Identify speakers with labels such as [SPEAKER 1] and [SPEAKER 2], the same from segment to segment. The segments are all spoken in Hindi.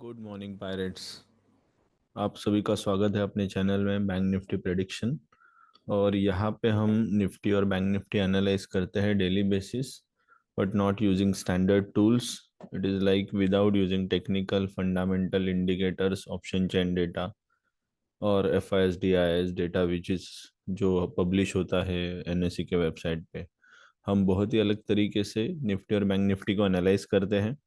[SPEAKER 1] Good morning pirates. आप सभी का स्वागत है अपने चैनल में बैंक निफ्टी प्रेडिक्शन। और यहाँ पे हम निफ्टी और बैंक निफ्टी एनालाइज करते हैं daily basis, but not using standard tools. It is like without using technical fundamental indicators, option chain data और F I S D I S data which is जो पब्लिश होता है एनएससी के वेबसाइट पे। हम बहुत ही अलग तरीके से निफ्टी और बैंक निफ्टी को एनालाइज करते हैं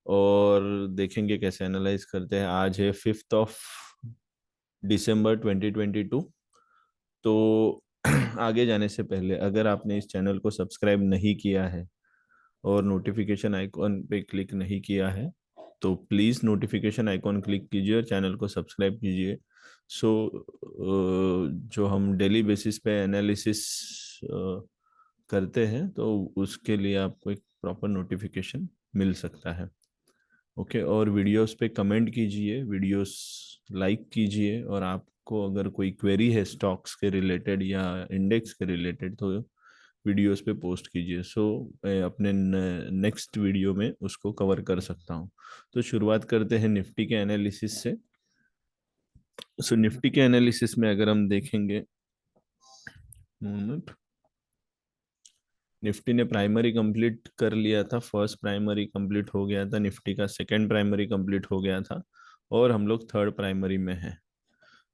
[SPEAKER 1] और देखेंगे कैसे एनालाइज करते हैं। आज है 5 दिसंबर 2022। तो आगे जाने से पहले अगर आपने इस चैनल को सब्सक्राइब नहीं किया है और नोटिफिकेशन आइकॉन पे क्लिक नहीं किया है तो प्लीज़ नोटिफिकेशन आइकॉन क्लिक कीजिए और चैनल को सब्सक्राइब कीजिए। सो जो हम डेली बेसिस पे एनालिसिस करते हैं तो उसके लिए आपको एक प्रॉपर नोटिफिकेशन मिल सकता है। ओके, और वीडियोस पे कमेंट कीजिए, वीडियोस लाइक कीजिए, और आपको अगर कोई क्वेरी है स्टॉक्स के रिलेटेड या इंडेक्स के रिलेटेड तो वीडियोस पे पोस्ट कीजिए। सो मैं अपने नेक्स्ट वीडियो में उसको कवर कर सकता हूँ। तो शुरुआत करते हैं निफ्टी के एनालिसिस से। सो निफ्टी के एनालिसिस में अगर हम देखेंगे, मोमेंट, निफ्टी ने प्राइमरी कंप्लीट कर लिया था। फर्स्ट प्राइमरी कंप्लीट हो गया था, निफ्टी का सेकंड प्राइमरी कंप्लीट हो गया था और हम लोग थर्ड प्राइमरी में हैं।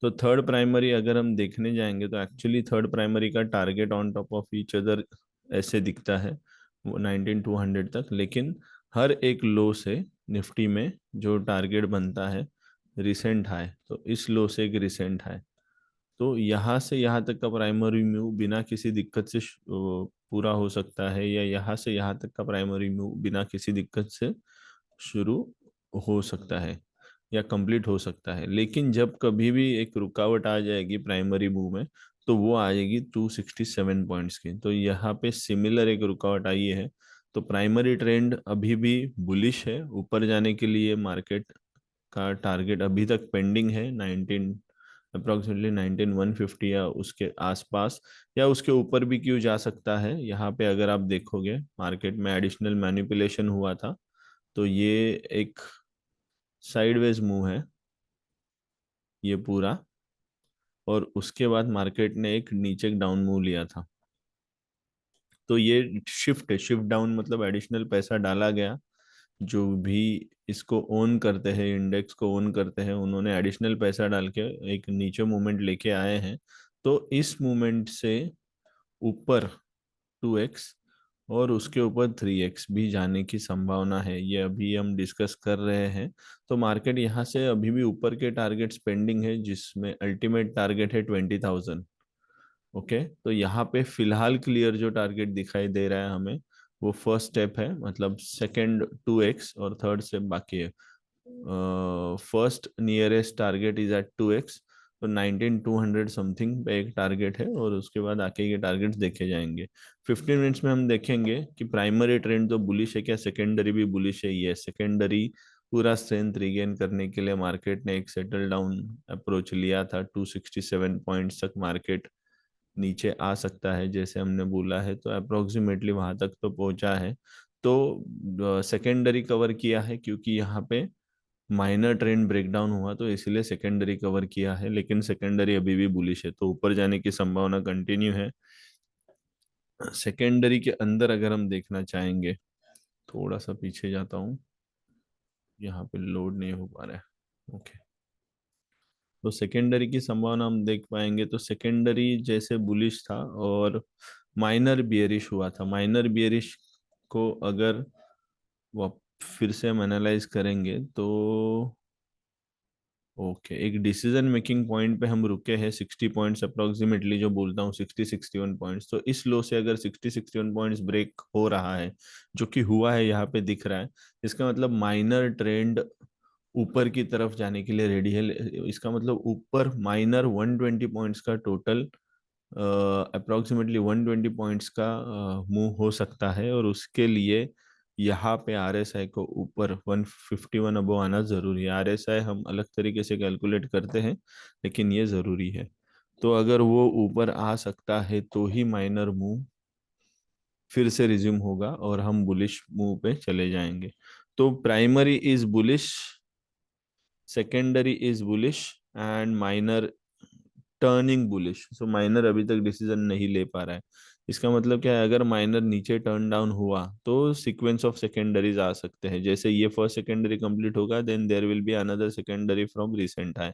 [SPEAKER 1] तो थर्ड प्राइमरी अगर हम देखने जाएंगे तो एक्चुअली थर्ड प्राइमरी का target on top of each other ऐसे दिखता है, वो 19200 तक। लेकिन हर एक लो से निफ्टी में जो टारगेट बनता है रिसेंट हाई, तो इस लो से एक रिसेंट हाई, तो यहाँ से यहाँ तक का प्राइमरी मूव बिना किसी दिक्कत से पूरा हो सकता है, या यहाँ से यहाँ तक का प्राइमरी मूव बिना किसी दिक्कत से शुरू हो सकता है या कंप्लीट हो सकता है। लेकिन जब कभी भी एक रुकावट आ जाएगी प्राइमरी मूव में तो वो आएगी 267 पॉइंट्स की। तो यहाँ पे सिमिलर एक रुकावट आई है। तो प्राइमरी ट्रेंड अभी भी बुलिश है, ऊपर जाने के लिए मार्केट का टारगेट अभी तक पेंडिंग है 19, अप्रोक्सीमेटली 19150 या उसके आसपास, या उसके ऊपर भी क्यों जा सकता है। यहाँ पे अगर आप देखोगे मार्केट में एडिशनल मैनिपुलेशन हुआ था, तो ये एक साइडवेज मूव है ये पूरा, और उसके बाद मार्केट ने एक नीचे डाउन मूव लिया था। तो ये शिफ्ट है, शिफ्ट डाउन मतलब एडिशनल पैसा डाला गया। जो भी इसको ओन करते हैं, इंडेक्स को ओन करते हैं, उन्होंने एडिशनल पैसा डाल के एक नीचे मूवमेंट लेके आए हैं। तो इस मूवमेंट से ऊपर 2x और उसके ऊपर 3x भी जाने की संभावना है, ये अभी हम डिस्कस कर रहे हैं। तो मार्केट यहाँ से अभी भी ऊपर के टारगेट्स पेंडिंग है, जिसमें अल्टीमेट टारगेट है 20,000। ओके, तो यहाँ पे फिलहाल क्लियर जो टारगेट दिखाई दे रहा है हमें, वो फर्स्ट स्टेप है, मतलब सेकंड 2x और थर्ड स्टेप बाकी है। First nearest target is at 2x, तो 19200 समथिंग पे एक टारगेट है, और उसके बाद आके ये टारगेट्स देखे जाएंगे। 15 मिनट्स में हम देखेंगे कि प्राइमरी ट्रेंड तो बुलिश है क्या, सेकेंडरी भी बुलिश है। ये सेकेंडरी पूरा स्ट्रेंथ रिगेन करने के लिए मार्केट ने एक सेटल डाउन अप्रोच लिया था। 267 पॉइंट्स तक मार्केट नीचे आ सकता है जैसे हमने बोला है, तो अप्रोक्सीमेटली वहां तक तो पहुंचा है। तो सेकेंडरी कवर किया है, क्योंकि यहाँ पे माइनर ट्रेंड ब्रेकडाउन हुआ तो इसलिए सेकेंडरी कवर किया है। लेकिन सेकेंडरी अभी भी बुलिश है, तो ऊपर जाने की संभावना कंटिन्यू है। सेकेंडरी के अंदर अगर हम देखना चाहेंगे, थोड़ा सा पीछे जाता हूँ, यहाँ पे लोड नहीं हो पा रहा है। ओके, तो सेकेंडरी की संभावना हम देख पाएंगे तो सेकेंडरी जैसे बुलिश था और माइनर बियरिश हुआ था। माइनर बियरिश को अगर वो फिर से हम एनालाइज करेंगे तो ओके, एक डिसीजन मेकिंग पॉइंट पे हम रुके हैं 60 पॉइंट्स अप्रोक्सीमेटली, जो बोलता हूँ 60-61 पॉइंट्स। तो इस लो से अगर 60-61 पॉइंट्स ब्रेक हो रहा है, जो कि हुआ है, यहाँ पे दिख रहा है, इसका मतलब माइनर ट्रेंड ऊपर की तरफ जाने के लिए रेडी है। इसका मतलब ऊपर माइनर 120 पॉइंट्स का टोटल, अप्रोक्सीमेटली 120 पॉइंट्स का मूव हो सकता है, और उसके लिए यहाँ पे आरएसआई को ऊपर 151 अबव आना जरूरी है। आरएसआई हम अलग तरीके से कैलकुलेट करते हैं, लेकिन ये जरूरी है। तो अगर वो ऊपर आ सकता है तो ही माइनर मूव फिर से रिज्यूम होगा और हम बुलिश मूव पे चले जाएंगे। तो primary is bullish secondary is bullish and minor turning bullish. So minor अभी तक डिसीजन नहीं ले पा रहा है। इसका मतलब क्या है, अगर माइनर नीचे टर्न डाउन हुआ तो सीक्वेंस ऑफ सेकेंडरीज आ सकते हैं। जैसे ये फर्स्ट सेकेंडरी कंप्लीट होगा, then there will be another secondary from recent high.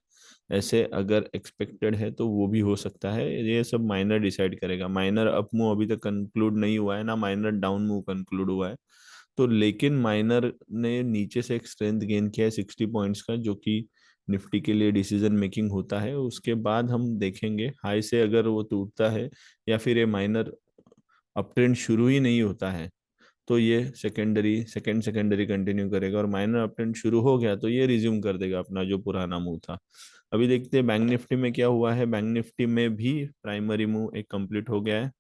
[SPEAKER 1] ऐसे अगर एक्सपेक्टेड है तो वो भी हो सकता है। ये सब माइनर डिसाइड करेगा। माइनर अप मूव अभी तक कंक्लूड नहीं हुआ है, ना माइनर डाउन मूव कंक्लूड हुआ है। तो लेकिन माइनर ने नीचे से एक स्ट्रेंथ गेन किया है 60 पॉइंट्स का, जो कि निफ्टी के लिए डिसीजन मेकिंग होता है। उसके बाद हम देखेंगे हाई से अगर वो टूटता है या फिर ये माइनर अप ट्रेंड शुरू ही नहीं होता है, तो ये सेकेंडरी कंटिन्यू करेगा। और माइनर अप ट्रेंड शुरू हो गया तो ये रिज्यूम कर देगा अपना जो पुराना मूव था। अभी देखते हैं बैंक निफ्टी में क्या हुआ है। बैंक निफ्टी में भी प्राइमरी मूव एक कंप्लीट हो गया है।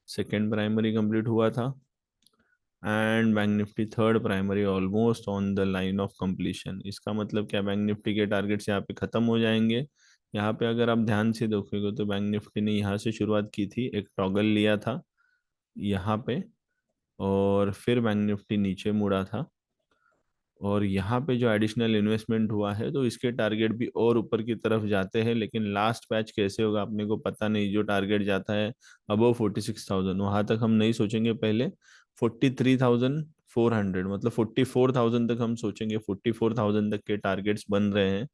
[SPEAKER 1] सेकेंड प्राइमरी कंप्लीट हुआ था and bank Nifty third primary almost on the line of completion. इसका मतलब क्या, बैंक निफ्टी के टारगेट्स यहाँ पे खत्म हो जाएंगे। यहाँ पे अगर आप ध्यान से देखोगे तो बैंक निफ्टी ने यहाँ से शुरुआत की थी, एक टॉगल लिया था यहाँ पे, और फिर बैंक निफ्टी नीचे मुड़ा था। और यहाँ पे जो एडिशनल इन्वेस्टमेंट हुआ है तो इसके टारगेट भी और ऊपर की तरफ जाते हैं, लेकिन लास्ट पैच कैसे होगा अपने को पता नहीं। जो टारगेट जाता है अबव 46,000, वहां तक हम नहीं सोचेंगे पहले। 43,400 मतलब 44,000 तक हम सोचेंगे। 44,000 तक के टारगेट्स बन रहे हैं।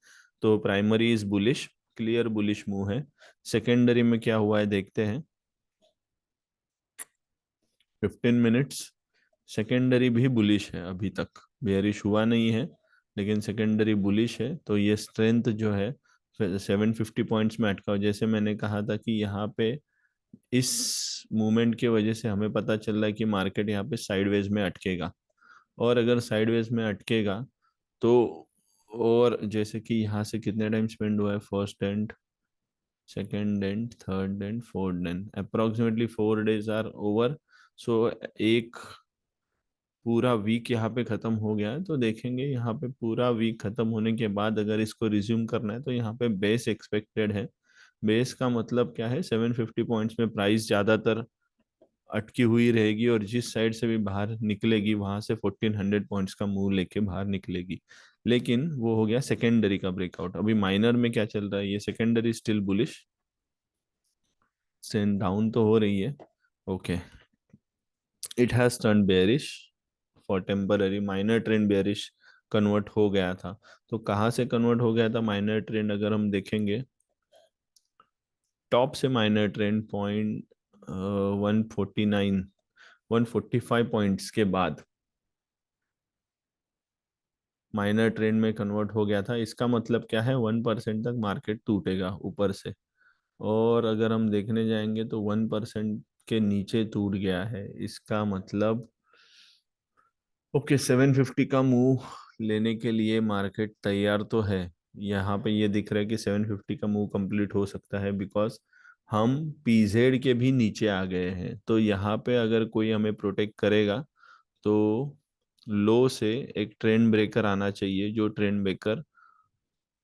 [SPEAKER 1] तो primary is bullish, clear bullish move है। सेकेंडरी में क्या हुआ है देखते हैं। 15 मिनट्स, सेकेंडरी भी बुलिश है, अभी तक बेयरिश हुआ नहीं है, लेकिन सेकेंडरी बुलिश है। तो ये स्ट्रेंथ जो है 750 पॉइंट्स में अटका हो। जैसे मैंने कहा था कि यहाँ पे इस मूवमेंट की वजह से हमें पता चल रहा है कि मार्केट यहाँ पे साइडवेज में अटकेगा। और अगर साइडवेज में अटकेगा तो, और जैसे कि यहाँ से कितने टाइम स्पेंड हुआ है, first and second and third and fourth and approximately 4 days are over. So एक पूरा वीक यहाँ पे खत्म हो गया है। तो देखेंगे यहाँ पे पूरा वीक खत्म होने के बाद अगर इसको रिज्यूम करना है तो यहाँ पे बेस एक्सपेक्टेड है। बेस का मतलब क्या है, 750 पॉइंट्स में प्राइस ज्यादातर अटकी हुई रहेगी, और जिस साइड से भी बाहर निकलेगी वहां से 1400 पॉइंट्स का मूव लेके बाहर निकलेगी। लेकिन वो हो गया सेकेंडरी का ब्रेकआउट। अभी माइनर में क्या चल रहा है, ये secondary still bullish, send down तो हो रही है। Okay, it has turn bearish for temporary. Minor trend bearish convert हो गया था। तो कहाँ से कन्वर्ट हो गया था माइनर ट्रेंड, अगर हम देखेंगे टॉप से माइनर ट्रेंड पॉइंट 149 145 पॉइंट्स के बाद माइनर ट्रेंड में कन्वर्ट हो गया था। इसका मतलब क्या है, 1% तक मार्केट टूटेगा ऊपर से। और अगर हम देखने जाएंगे तो 1% के नीचे टूट गया है। इसका मतलब ओके, 750 का मूव लेने के लिए मार्केट तैयार तो है। यहाँ पे ये दिख रहा है कि 750 का मूव कंप्लीट हो सकता है, बिकॉज हम पीजेड के भी नीचे आ गए हैं। तो यहाँ पे अगर कोई हमें प्रोटेक्ट करेगा तो लो से एक ट्रेंड ब्रेकर आना चाहिए, जो ट्रेंड ब्रेकर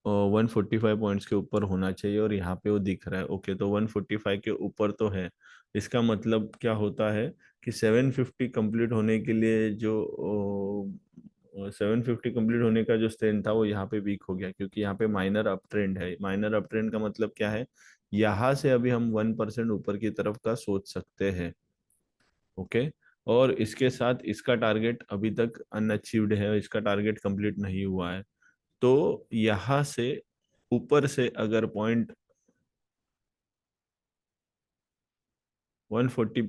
[SPEAKER 1] 145 पॉइंट्स के ऊपर होना चाहिए। और यहाँ पे वो दिख रहा है। ओके, तो 145 के ऊपर तो है। इसका मतलब क्या होता है कि 750 कंप्लीट होने के लिए जो 750 कंप्लीट होने का जो स्ट्रेंथ था वो यहाँ पे वीक हो गया, क्योंकि यहाँ पे माइनर अप ट्रेंड है। माइनर अप ट्रेंड का मतलब क्या है, यहाँ से अभी हम 1% ऊपर की तरफ का सोच सकते हैं। ओके, और इसके साथ इसका टारगेट अभी तक अनअचीव्ड है, इसका टारगेट कंप्लीट नहीं हुआ है। तो यहाँ से ऊपर से अगर पॉइंट 140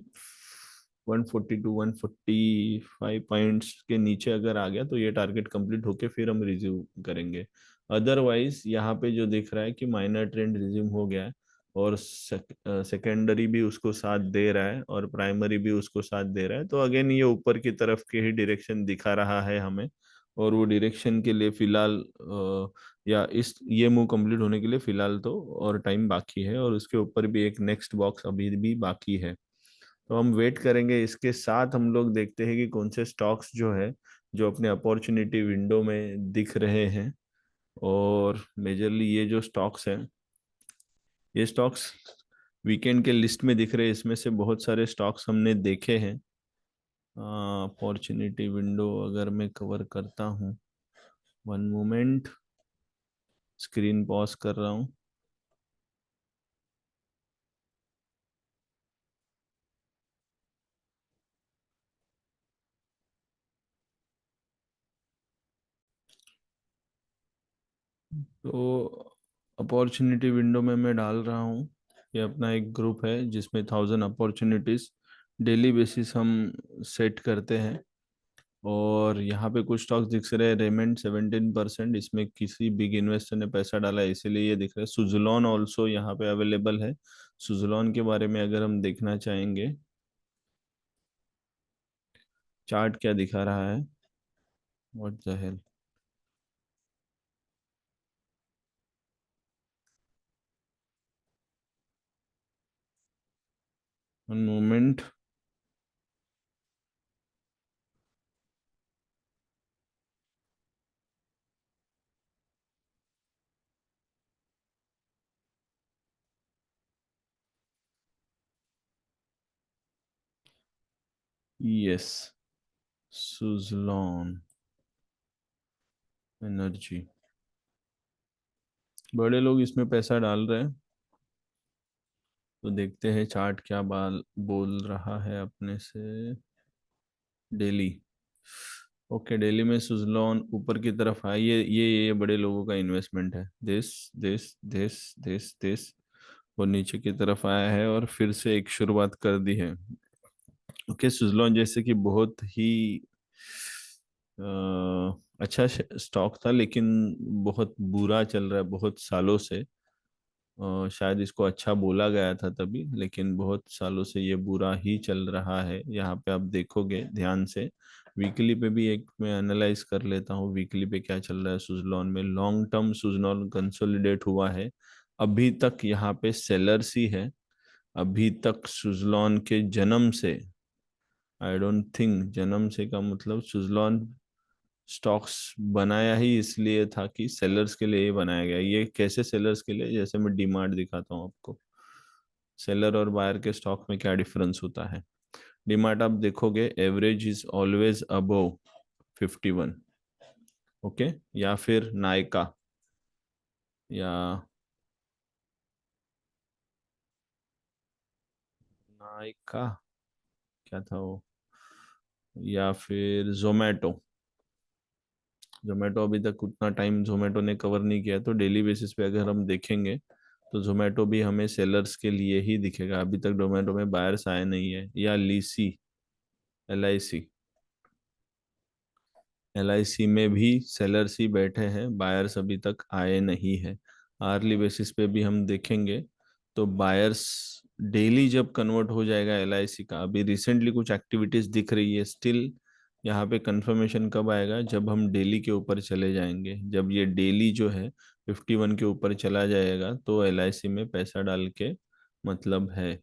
[SPEAKER 1] 142 145 पॉइंट्स के नीचे अगर आ गया तो ये टारगेट कंप्लीट होके फिर हम रिज्यूम करेंगे। अदरवाइज यहाँ पे जो दिख रहा है कि माइनर ट्रेंड रिज्यूम हो गया है, और सेकेंडरी भी उसको साथ दे रहा है और प्राइमरी भी उसको साथ दे रहा है। तो अगेन ये ऊपर की तरफ के ही डायरेक्शन दिखा रहा है हमें। और वो डायरेक्शन के लिए फिलहाल या इस ये मूव कंप्लीट होने के लिए फिलहाल तो और टाइम बाकी है, और उसके ऊपर भी एक नेक्स्ट बॉक्स अभी भी बाकी है। तो हम वेट करेंगे। इसके साथ हम लोग देखते हैं कि कौन से स्टॉक्स जो है जो अपने अपॉर्चुनिटी विंडो में दिख रहे हैं। और मेजरली ये जो स्टॉक्स हैं, ये स्टॉक्स वीकेंड के लिस्ट में दिख रहे हैं। इसमें से बहुत सारे स्टॉक्स हमने देखे हैं। अपॉर्चुनिटी विंडो अगर मैं कवर करता हूँ वन मोमेंट, स्क्रीन पॉज कर रहा हूँ। तो अपॉर्चुनिटी विंडो में मैं डाल रहा हूँ। ये अपना एक ग्रुप है जिसमें 1000 अपॉर्चुनिटीज डेली बेसिस हम सेट करते हैं। और यहाँ पे कुछ स्टॉक्स दिख रहे हैं, रेमेंड 17%, इसमें किसी बिग इन्वेस्टर ने पैसा डाला है इसीलिए ये दिख रहा है। सुजलॉन ऑल्सो यहाँ पे अवेलेबल है। सुजलॉन के बारे में अगर हम देखना चाहेंगे, चार्ट क्या दिखा रहा है, what the hell. One moment. Yes, Suzlon energy, बड़े लोग इसमें पैसा डाल रहे हैं। तो देखते हैं चार्ट क्या बाल बोल रहा है अपने से। डेली, ओके, डेली में सुजलॉन ऊपर की तरफ है। ये बड़े लोगों का इन्वेस्टमेंट है। दिस वो नीचे की तरफ आया है और फिर से एक शुरुआत कर दी है। ओके, सुजलॉन जैसे कि बहुत ही अच्छा स्टॉक था, लेकिन बहुत बुरा चल रहा है बहुत सालों से। शायद इसको अच्छा बोला गया था तभी, लेकिन बहुत सालों से ये बुरा ही चल रहा है। यहाँ पे आप देखोगे ध्यान से, वीकली पे भी एक मैं एनालाइज कर लेता हूँ वीकली पे क्या चल रहा है सुजलॉन में। लॉन्ग टर्म सुजलॉन कंसोलिडेट हुआ है, अभी तक यहाँ पे सेलर्स ही है। अभी तक सुजलॉन के जन्म से, आई डोंट थिंक, जन्म से का मतलब सुजलॉन स्टॉक्स बनाया ही इसलिए था कि सेलर्स के लिए ही बनाया गया। ये कैसे सेलर्स के लिए, जैसे मैं डीमार्ट दिखाता हूँ आपको, सेलर और बायर के स्टॉक में क्या डिफरेंस होता है। डीमार्ट आप देखोगे average is always above 51। Okay, या फिर नायका, या नायका क्या था वो, या फिर जोमेटो। जोमेटो अभी तक उतना टाइम जोमेटो ने कवर नहीं किया, तो डेली बेसिस पे अगर हम देखेंगे तो जोमेटो भी हमें सेलर्स के लिए ही दिखेगा। अभी तक जोमेटो में बायर्स आए नहीं है। या लीसी, LIC, LIC में भी सेलर्स ही बैठे हैं, बायर्स अभी तक आए नहीं है। आर्ली बेसिस पे भी हम देखेंगे तो बायर्स डेली जब कन्वर्ट हो जाएगा LIC का, अभी रिसेंटली कुछ एक्टिविटीज दिख रही है स्टिल। यहाँ पे कंफर्मेशन कब आएगा, जब हम डेली के ऊपर चले जाएंगे। जब ये डेली जो है 51 के ऊपर चला जाएगा तो LIC में पैसा डाल के मतलब है।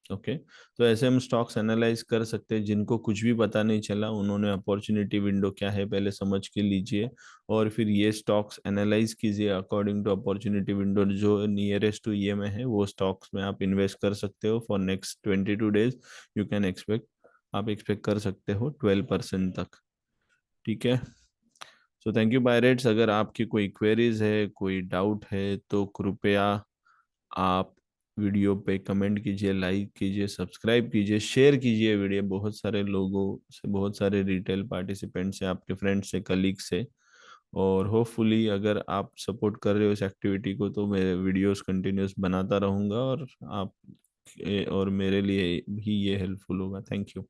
[SPEAKER 1] ओके, तो ऐसे हम स्टॉक्स एनालाइज कर सकते हैं। जिनको कुछ भी पता नहीं चला, उन्होंने अपॉर्चुनिटी विंडो क्या है पहले समझ के लीजिए, और फिर ये स्टॉक्स एनालाइज कीजिए अकॉर्डिंग टू अपॉर्चुनिटी विंडो। जो नियरेस्ट टू ये में है वो स्टॉक्स में आप इन्वेस्ट कर सकते हो। For next 22 days you can expect, आप एक्सपेक्ट कर सकते हो 12% तक। ठीक है, सो थैंक यू पायरेट्स। अगर आपकी कोई क्वेरीज है, कोई डाउट है, तो कृपया आप वीडियो पे कमेंट कीजिए, लाइक कीजिए, सब्सक्राइब कीजिए, शेयर कीजिए वीडियो बहुत सारे लोगों से, बहुत सारे रिटेल पार्टिसिपेंट से, आपके फ्रेंड से, कलीग से। और होपफुली अगर आप सपोर्ट कर रहे हो इस एक्टिविटी को, तो मैं वीडियोस कंटिन्यूस बनाता रहूंगा और आप और मेरे लिए भी ये हेल्पफुल होगा। Thank you.